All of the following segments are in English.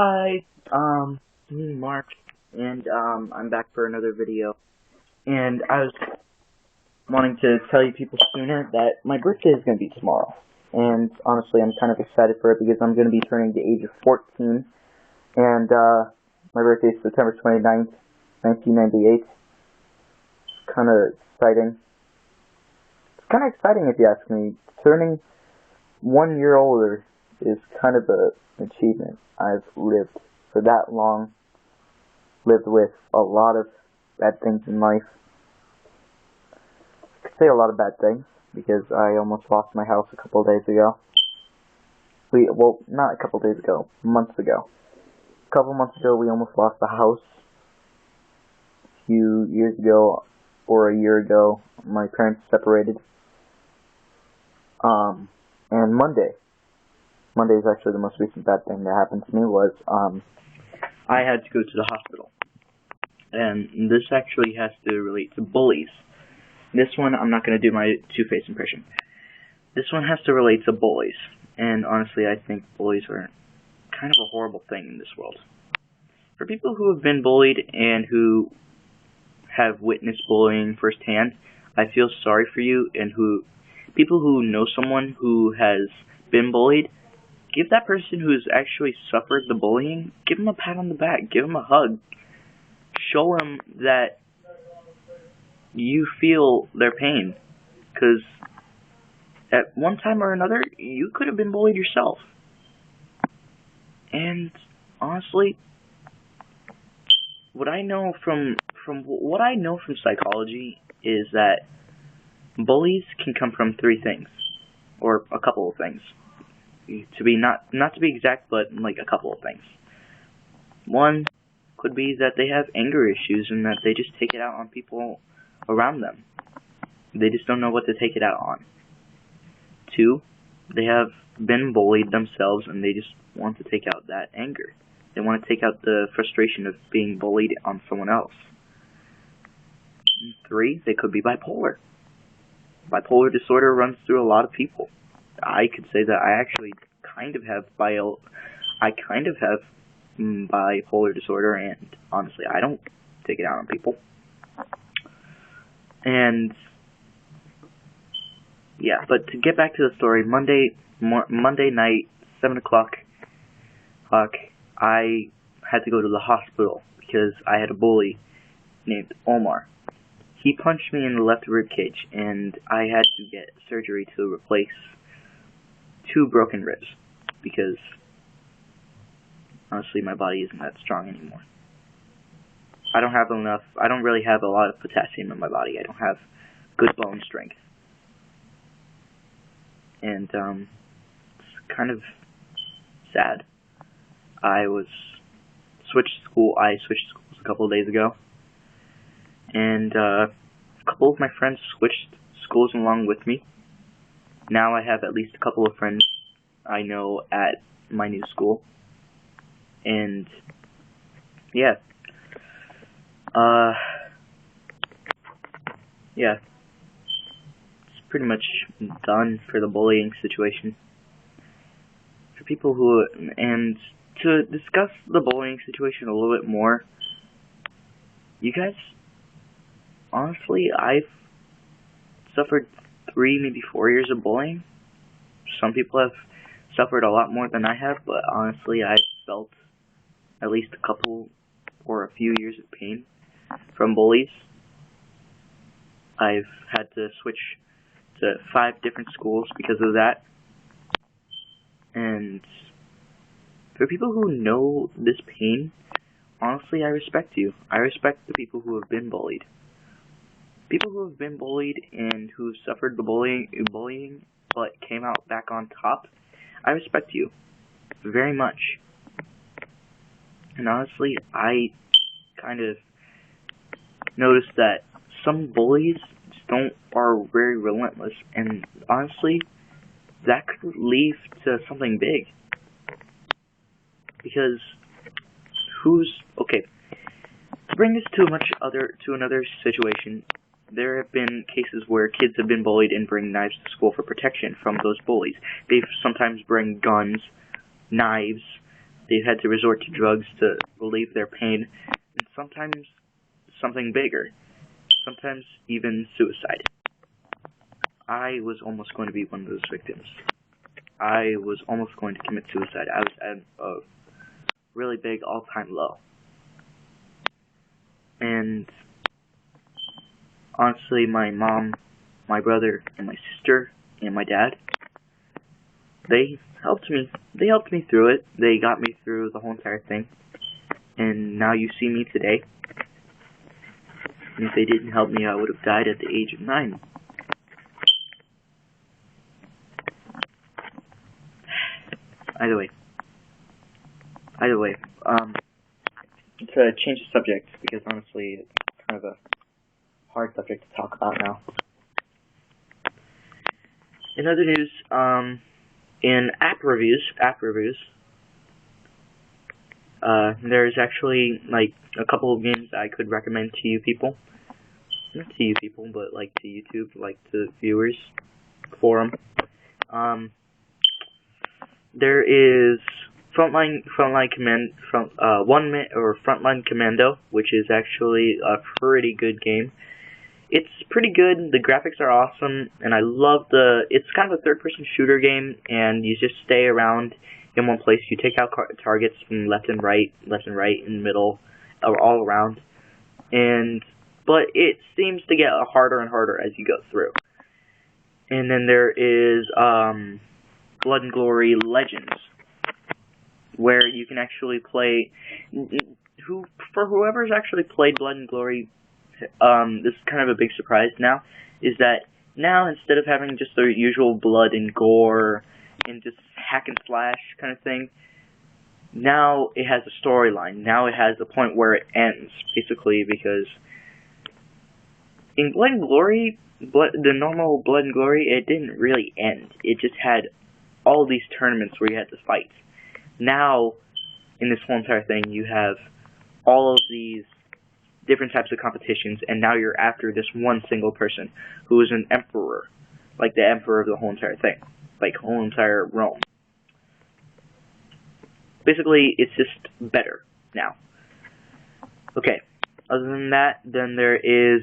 Hi, me, Mark, and I'm back for another video. And I was wanting to tell you people sooner that my birthday is going to be tomorrow. And honestly, I'm kind of excited for it because I'm going to be turning the age of 14. And my birthday is September 29th, 1998. It's kind of exciting. It's kind of exciting if you ask me. Turning 1 year older is kind of an achievement. I've lived for that long, lived with a lot of bad things in life. I could say a lot of bad things because I almost lost my house a couple of days ago. Well, not a couple of days ago, months ago. A couple months ago, we almost lost the house. A few years ago, or a year ago, my parents separated. And Monday is actually the most recent bad thing that happened to me was, I had to go to the hospital. And this actually has to relate to bullies. This one, I'm not going to do my Two-Face impression. This one has to relate to bullies. And honestly, I think bullies are kind of a horrible thing in this world. For people who have been bullied and who have witnessed bullying firsthand, I feel sorry for you, and people who know someone who has been bullied, give that person who's actually suffered the bullying, give them a pat on the back, give them a hug. Show them that you feel their pain. Because at one time or another, you could have been bullied yourself. And honestly, what I know from psychology is that bullies can come from three things, or a couple of things. To be not to be exact, but like a couple of things. One could be that they have anger issues and that they just take it out on people around them. They just don't know what to take it out on. Two, they have been bullied themselves and they just want to take out that anger. They want to take out the frustration of being bullied on someone else. And three, they could be bipolar. Bipolar disorder runs through a lot of people. I could say that I actually kind of have bipolar disorder, and honestly, I don't take it out on people. And yeah, but to get back to the story, Monday night, 7 o'clock, I had to go to the hospital because I had a bully named Omar. He punched me in the left rib cage, and I had to get surgery to replace 2 broken ribs, because honestly my body isn't that strong anymore. I don't really have a lot of potassium in my body. I don't have good bone strength. And it's kind of sad. I switched schools a couple of days ago, and a couple of my friends switched schools along with me. Now I have at least a couple of friends I know at my new school. And yeah. Yeah. It's pretty much done for the bullying situation. For people and to discuss the bullying situation a little bit more, you guys, honestly, I've suffered 3, maybe 4 years of bullying. Some people have suffered a lot more than I have, but honestly, I've felt at least a couple or a few years of pain from bullies. I've had to switch to 5 different schools because of that. And for people who know this pain, honestly, I respect you. I respect the people who have been bullied. People who have been bullied and who suffered the bullying but came out back on top, I respect you very much. And honestly, I kind of noticed that some bullies are very relentless, and honestly, that could lead to something big. Because to bring this to another situation, there have been cases where kids have been bullied and bring knives to school for protection from those bullies. They sometimes bring guns, knives, they've had to resort to drugs to relieve their pain, and sometimes something bigger, sometimes even suicide. I was almost going to be one of those victims. I was almost going to commit suicide. I was at a really big all-time low. And honestly, my mom, my brother, and my sister, and my dad, they helped me. They helped me through it. They got me through the whole entire thing. And now you see me today. And if they didn't help me, I would have died at the age of 9. Either way, to change the subject, because honestly, it's kind of a hard subject to talk about now. In other news, in app reviews, there's actually, like, a couple of games I could recommend to you people. Not to you people, but, like, to YouTube, like, to viewers, forum. There is Frontline Commando, which is actually a pretty good game. It's pretty good. The graphics are awesome, and I love it's kind of a third-person shooter game, and you just stay around in one place. You take out targets from left and right, in the middle, or all around. But it seems to get harder and harder as you go through. And then there is Blood and Glory Legends, where you can actually play. For whoever's actually played Blood and Glory, this is kind of a big surprise now, is that now instead of having just the usual blood and gore and just hack and slash kind of thing, now it has a storyline. Now it has a point where it ends, basically, because in Blood and Glory, the normal Blood and Glory, it didn't really end. It just had all these tournaments where you had to fight. Now, in this whole entire thing, you have all of these different types of competitions, and now you're after this one single person who is an emperor, like the emperor of the whole entire thing, like whole entire Rome. Basically, it's just better now. Okay, other than that, then there is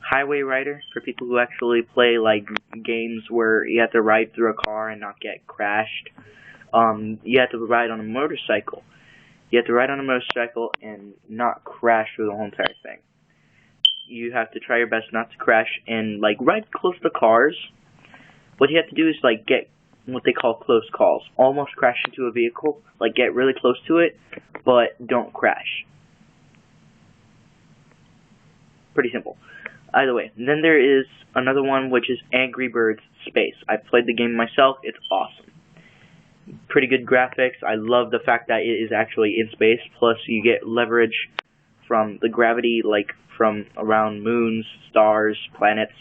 Highway Rider, for people who actually play like games where you have to ride through a car and not get crashed. You have to ride on a motorcycle. You have to ride on a motorcycle and not crash through the whole entire thing. You have to try your best not to crash and like ride close to cars. What you have to do is like get what they call close calls. Almost crash into a vehicle, like get really close to it, but don't crash. Pretty simple. Either way, and then there is another one, which is Angry Birds Space. I played the game myself. It's awesome. Pretty good graphics. I love the fact that it is actually in space. Plus, you get leverage from the gravity, like from around moons, stars, planets.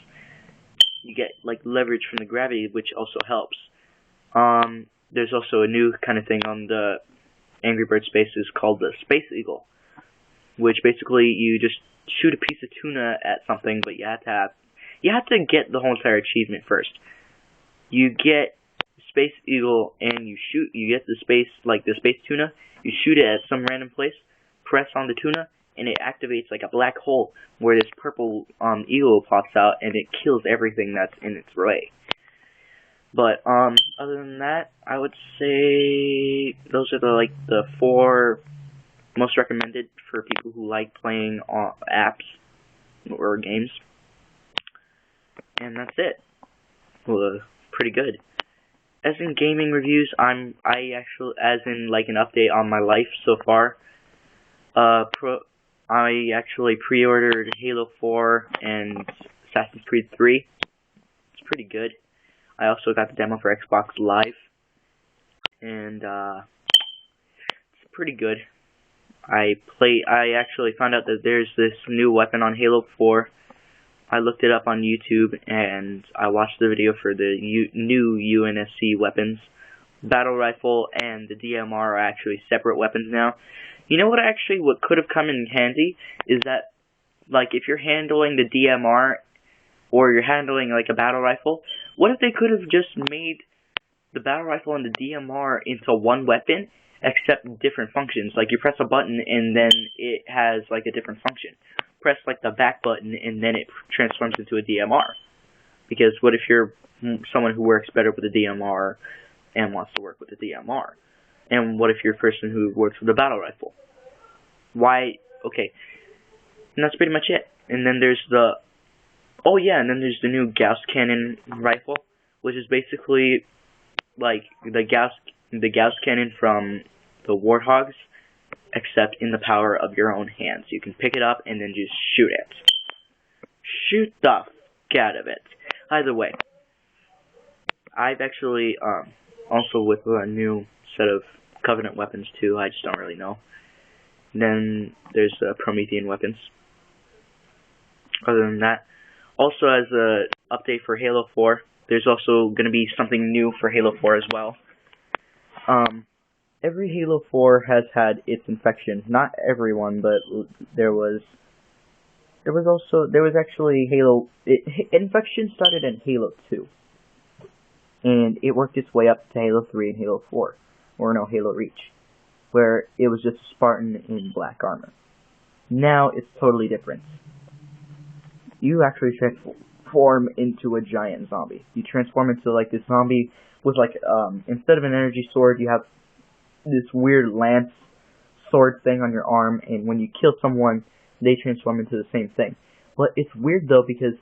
You get like leverage from the gravity, which also helps. There's also a new kind of thing on the Angry Birds Space called the Space Eagle, which basically you just shoot a piece of tuna at something, but you have to get the whole entire achievement first. You get Space Eagle and you get the space tuna, you shoot it at some random place, press on the tuna, and it activates like a black hole where this purple eagle pops out and it kills everything that's in its way. But other than that, I would say those are the 4 most recommended for people who like playing apps or games. And that's it. Well, pretty good. As in gaming reviews, as in like an update on my life so far, I actually pre-ordered Halo 4 and Assassin's Creed 3. It's pretty good. I also got the demo for Xbox Live, and it's pretty good. I actually found out that there's this new weapon on Halo 4. I looked it up on YouTube, and I watched the video for the new UNSC weapons. Battle Rifle and the DMR are actually separate weapons now. You know what could have come in handy is that, like, if you're handling the DMR, or you're handling, like, a Battle Rifle, what if they could have just made the Battle Rifle and the DMR into one weapon, except different functions. Like you press a button and then it has like a different function. Press like the back button and then it transforms into a DMR. Because what if you're someone who works better with a DMR and wants to work with a DMR? And what if you're a person who works with a battle rifle? Why? Okay. And that's pretty much it. And then there's the new Gauss cannon rifle, which is basically like the Gauss cannon from the Warthogs, except in the power of your own hands. You can pick it up and then just shoot it. Shoot the f*** out of it. Either way, I've actually also with a new set of Covenant weapons too. I just don't really know. And then there's Promethean weapons. Other than that, also as a update for Halo 4, there's also going to be something new for Halo 4 as well. Every Halo 4 has had its infection. Not everyone, but infection started in Halo 2. And it worked its way up to Halo 3 and Halo 4. Or no, Halo Reach. Where it was just a Spartan in black armor. Now it's totally different. You actually transform into a giant zombie. You transform into like this zombie with like, instead of an energy sword, you have this weird lance sword thing on your arm, and when you kill someone, they transform into the same thing. But it's weird though, because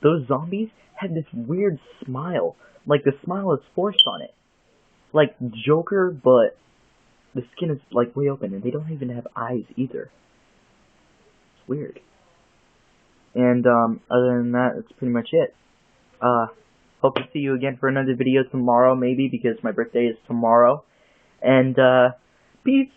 those zombies have this weird smile. Like the smile is forced on it. Like Joker, but the skin is like way open, and they don't even have eyes either. It's weird. And other than that, that's pretty much it. Hope to see you again for another video tomorrow, maybe, because my birthday is tomorrow. And peace.